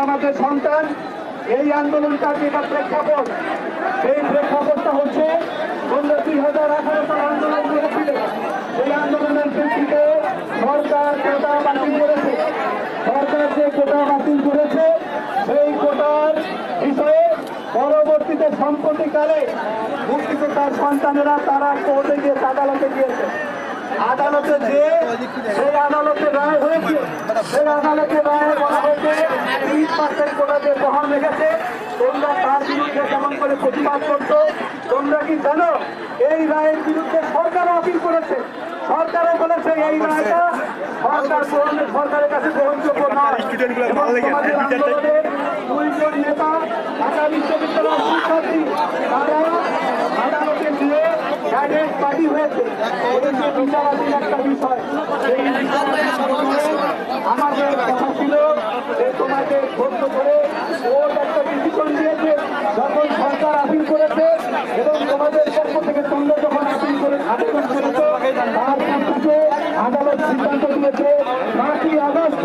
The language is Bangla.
আমাদের সন্তান। এই আন্দোলনটার যেটা প্রেক্ষাপট, সেই প্রেক্ষাপটটা হচ্ছে তোমরা 2018 সাল আন্দোলন করেছিলে। সেই আন্দোলনের প্রেক্ষিতে সরকার কোটা বাতিল করেছে। সরকার যে কোটা বাতিল করেছে সেই কোটার বিষয়ে পরবর্তীতে সম্প্রতিকালে মুক্তিযোদ্ধার সন্তানেরা তারা কোর্টে গিয়ে আদালতে গিয়েছে। আদালতে যে সেই আদালতে রায় হয়েছে, সেই আদালতে রায় বলা হয়েছে 30% কোটা যে বহাল রেখেছে, তোমরা তার বিরুদ্ধে কেমন করে প্রতিবাদ করছো? তোমরা কি জানো এই রায়ের বিরুদ্ধে সরকারও আপিল করেছে? সরকারও বলেছে এই রায়টা সরকারের কাছে গ্রহণযোগ্য নয়। তোমাদের আন্দোলনের 2 জন নেতা ঢাকা বিশ্ববিদ্যালয়ের শিক্ষার্থী তারা আদালতে গিয়ে গাইডেন্স পার্টি হয়েছে। এই যে বিচারাধীন একটা বিষয়, এই আমাদের কথা ছিল যে তোমাকে ধৈর্য করে কোর্ট একটা ডিসিশন দিয়েছে। যখন সরকার আপিল করেছে এবং তোমাদের পক্ষ থেকে তোমরা যখন আপিল করে আবেদন করেছো, তার পর থেকে আদালত সিদ্ধান্ত দিয়েছে 5ই আগস্ট